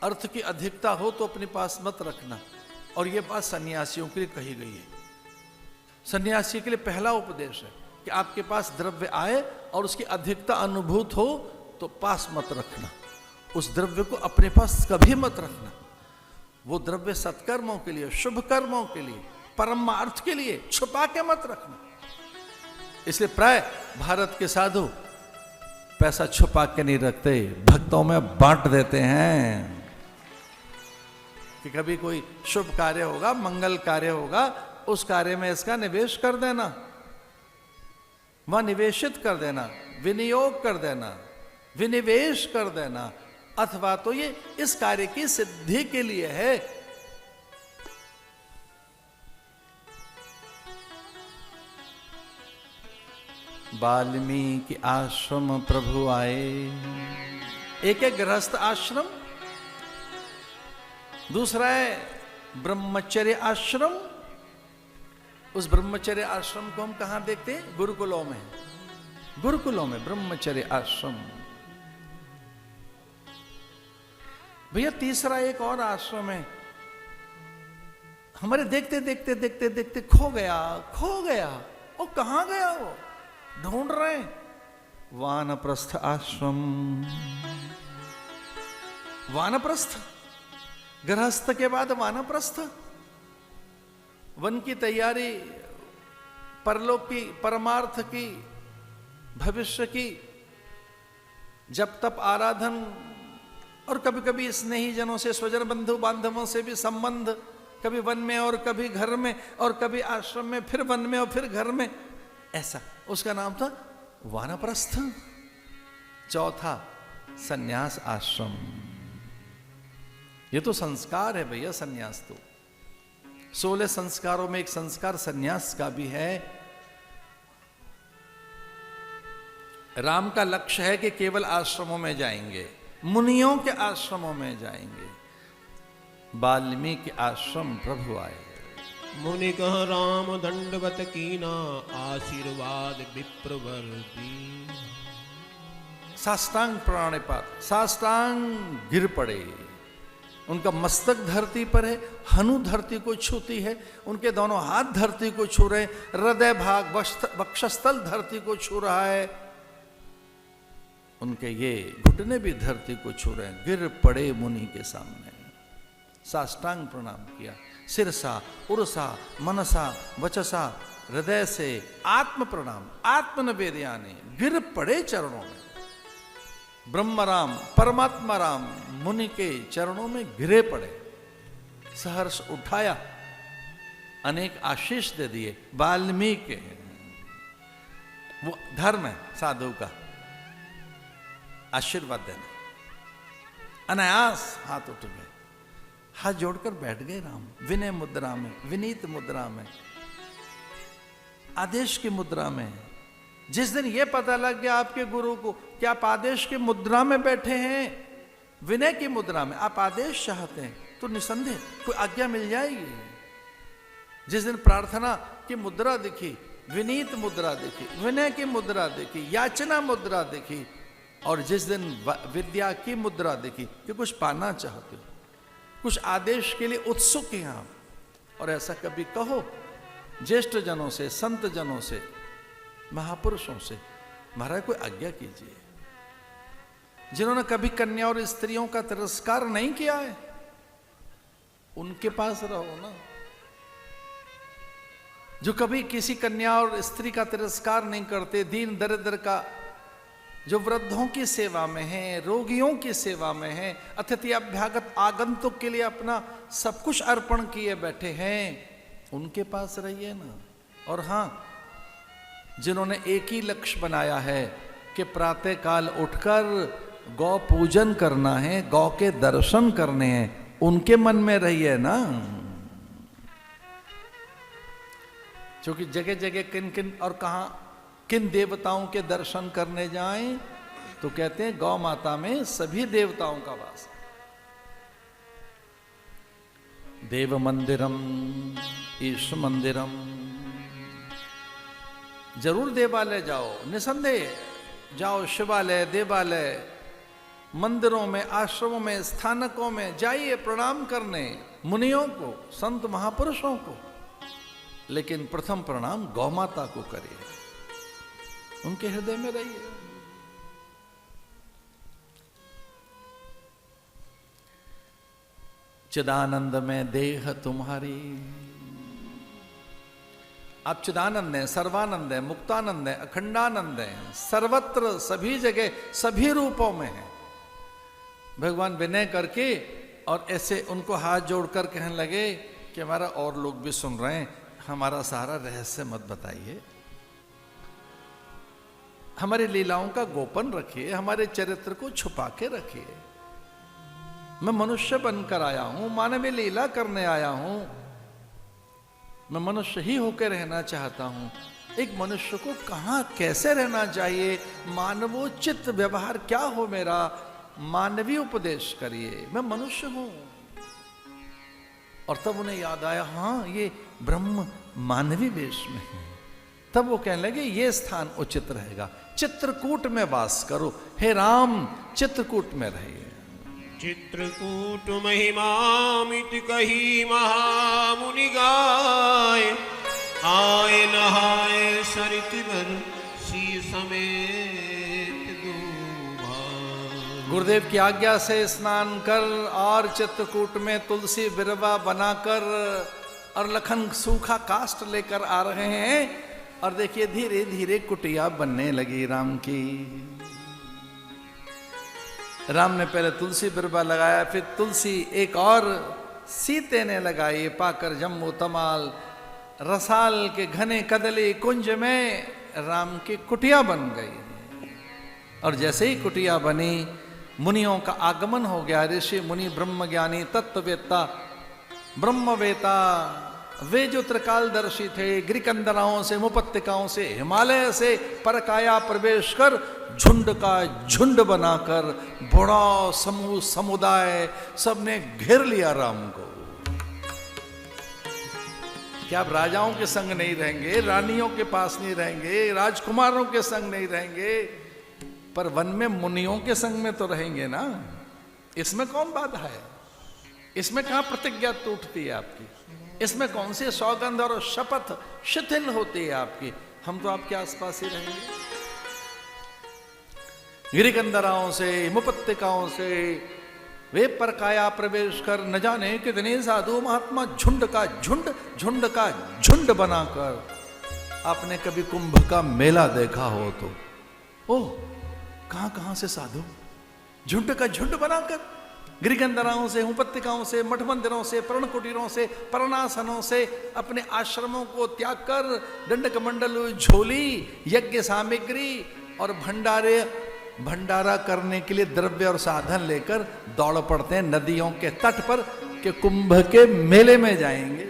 अर्थ की अधिकता हो तो अपने पास मत रखना। और यह बात सन्यासियों के लिए कही गई है। सन्यासी के लिए पहला उपदेश है कि आपके पास द्रव्य आए और उसकी अधिकता अनुभूत हो तो पास मत रखना, उस द्रव्य को अपने पास कभी मत रखना। वो द्रव्य सत्कर्मों के लिए, शुभ कर्मों के लिए, परमार्थ के लिए छुपा के मत रखना। इसलिए प्राय भारत के साधु पैसा छुपा के नहीं रखते, भक्तों में बांट देते हैं कि कभी कोई शुभ कार्य होगा, मंगल कार्य होगा, उस कार्य में इसका निवेश कर देना, वह निवेशित कर देना, विनियोग कर देना, विनिवेश कर देना, अथवा तो ये इस कार्य की सिद्धि के लिए है। वाल्मीकि आश्रम प्रभु आए। एक है गृहस्थ आश्रम, दूसरा है ब्रह्मचर्य आश्रम। उस ब्रह्मचर्य आश्रम को हम कहां देखते हैं? गुरुकुलों में, गुरुकुलों में ब्रह्मचर्य आश्रम। भैया तीसरा एक और आश्रम है, हमारे देखते देखते देखते देखते खो गया, खो गया। वो कहां गया? वो ढूंढ रहे हैं। वानप्रस्थ आश्रम। वानप्रस्थ, गृहस्थ के बाद वानप्रस्थ। वन की तैयारी, परलोक की, परमार्थ की, भविष्य की जब तप आराधन, और कभी कभी स्नेही जनों से, स्वजन बंधु बांधवों से भी संबंध, कभी वन में और कभी घर में, और कभी आश्रम में, फिर वन में और फिर घर में, ऐसा उसका नाम था वानप्रस्थ। चौथा सन्यास आश्रम। ये तो संस्कार है भैया, सन्यास तो 16 संस्कारों में एक संस्कार सन्यास का भी है। राम का लक्ष्य है कि केवल आश्रमों में जाएंगे, मुनियों के आश्रमों में जाएंगे। वाल्मीकि आश्रम प्रभु आए। मुनि कह राम दंडवत कीना, आशीर्वाद विप्रवर दी। साष्टांग प्राणिपात, साष्टांग गिर पड़े। उनका मस्तक धरती पर है, हनु धरती को छूती है, उनके दोनों हाथ धरती को छू रहे, हृदय भाग वक्षस्थल धरती को छू रहा है, उनके ये घुटने भी धरती को छू रहे हैं। गिर पड़े मुनि के सामने, साष्टांग प्रणाम किया। सिरसा, उरसा, मनसा, वचसा, हृदय से आत्म प्रणाम, आत्मनिवेदयानि, गिर पड़े चरणों में। ब्रह्म राम, परमात्मा राम मुनि के चरणों में गिरे पड़े, सहर्ष उठाया, अनेक आशीष दे दिए। वाल्मीकि, वो धर्म है साधु का, आशीर्वाद देना। अनायास हाथ उठ गए, हाथ जोड़कर बैठ गए राम, विनय मुद्रा में, विनीत मुद्रा में, आदेश की मुद्रा में। जिस दिन यह पता लग गया आपके गुरु को कि आप आदेश की मुद्रा में बैठे हैं, विनय की मुद्रा में, आप आदेश चाहते हैं, तो निसंदेह कोई आज्ञा मिल जाएगी। जिस दिन प्रार्थना की मुद्रा दिखी, विनीत मुद्रा दिखी, विनय की मुद्रा दिखी, याचना मुद्रा दिखी, और जिस दिन विद्या की मुद्रा दिखी कि कुछ पाना चाहते हो, कुछ आदेश के लिए उत्सुक हैं आप, और ऐसा कभी कहो ज्येष्ठ जनों से, संत जनों से, महापुरुषों से, महाराज कोई आज्ञा कीजिए। जिन्होंने कभी कन्या और स्त्रियों का तिरस्कार नहीं किया है, उनके पास रहो ना। जो कभी किसी कन्या और स्त्री का तिरस्कार नहीं करते, दीन दरिद्र का, जो वृद्धों की सेवा में है, रोगियों की सेवा में है, अतिथि अभ्यागत आगंतुक के लिए अपना सब कुछ अर्पण किए बैठे हैं, उनके पास रहिए ना। और हां, जिन्होंने एक ही लक्ष्य बनाया है कि प्रातः काल उठकर गौ पूजन करना है, गौ के दर्शन करने हैं, उनके मन में रहिए ना। क्योंकि जगह जगह किन किन और कहां किन देवताओं के दर्शन करने जाएं, तो कहते हैं गौ माता में सभी देवताओं का वास है। देव मंदिरम, ईश मंदिरम, जरूर देवालय जाओ, निसंदेह जाओ, शिवालय, देवालय, मंदिरों में, आश्रमों में, स्थानकों में जाइए प्रणाम करने मुनियों को, संत महापुरुषों को, लेकिन प्रथम प्रणाम गौ माता को करिए, उनके हृदय में रहिए। चिदानंद में देह तुम्हारी, आप चिदानंद हैं, सर्वानंद है, मुक्तानंद है, अखंडानंद है, सर्वत्र सभी जगह सभी रूपों में है। भगवान विनय करके और ऐसे उनको हाथ जोड़कर कहने लगे कि हमारा और लोग भी सुन रहे हैं, हमारा सारा रहस्य मत बताइए, हमारी लीलाओं का गोपन रखिए, हमारे चरित्र को छुपा के रखिए। मैं मनुष्य बनकर आया हूं, मानवीय लीला करने आया हूं, मैं मनुष्य ही होकर रहना चाहता हूं। एक मनुष्य को कहां कैसे रहना चाहिए, मानवोचित व्यवहार क्या हो मेरा, मानवीय उपदेश करिए, मैं मनुष्य हूं। और तब उन्हें याद आया, हाँ ये ब्रह्म मानवी वेश में है। तब वो कहने लगे ये स्थान उचित रहेगा, चित्रकूट में वास करो, हे राम चित्रकूट में रहिए। चित्रकूट महिमामित कही महामुनि गाय, आए नहाए सरित बर सी समेत दूभा। गुरुदेव की आज्ञा से स्नान कर और चित्रकूट में तुलसी बिरवा बनाकर और लखन सूखा काष्ठ लेकर आ रहे हैं। और देखिए धीरे धीरे कुटिया बनने लगी राम की। राम ने पहले तुलसी बिरबा लगाया, फिर तुलसी एक और सीते ने लगाई, पाकर जम्मू तमाल रसाल के घने कदली कुंज में राम की कुटिया बन गई। और जैसे ही कुटिया बनी, मुनियों का आगमन हो गया। ऋषि मुनि ब्रह्मज्ञानी तत्ववेत्ता ब्रह्मवेता, वे जो त्रिकालदर्शी थे, गिरिकंदराओं से, मुपत्तिकाओं से, हिमालय से परकाया प्रवेश कर झुंड का झुंड बनाकर बड़ा समूह समुदाय सबने घेर लिया राम को। क्या आप राजाओं के संग नहीं रहेंगे, रानियों के पास नहीं रहेंगे, राजकुमारों के संग नहीं रहेंगे, पर वन में मुनियों के संग में तो रहेंगे ना। इसमें कौन बाधा है, इसमें कहां प्रतिज्ञा टूटती है आपकी, इसमें कौन सी सौगंध और शपथ शिथिल होती है आपकी। हम तो आपके आसपास ही रहेंगे। गिरिकंदराओं से, मुपत्तिकाओं से वे परकाया प्रवेश कर न जाने कितने साधु महात्मा झुंड का झुंड, झुंड का झुंड बनाकर। आपने कभी कुंभ का मेला देखा हो तो ओह कहां कहां से साधु झुंड का झुंड बनाकर, गिरिकंदराओं से, मुपत्तिकाओं से, मठ मंदिरों से, पर्ण कुटीरों से, परणासनों से अपने आश्रमों को त्याग कर दंडक मंडल, झोली, यज्ञ सामग्री और भंडारा करने के लिए द्रव्य और साधन लेकर दौड़ पड़ते हैं नदियों के तट पर कि कुंभ के मेले में जाएंगे।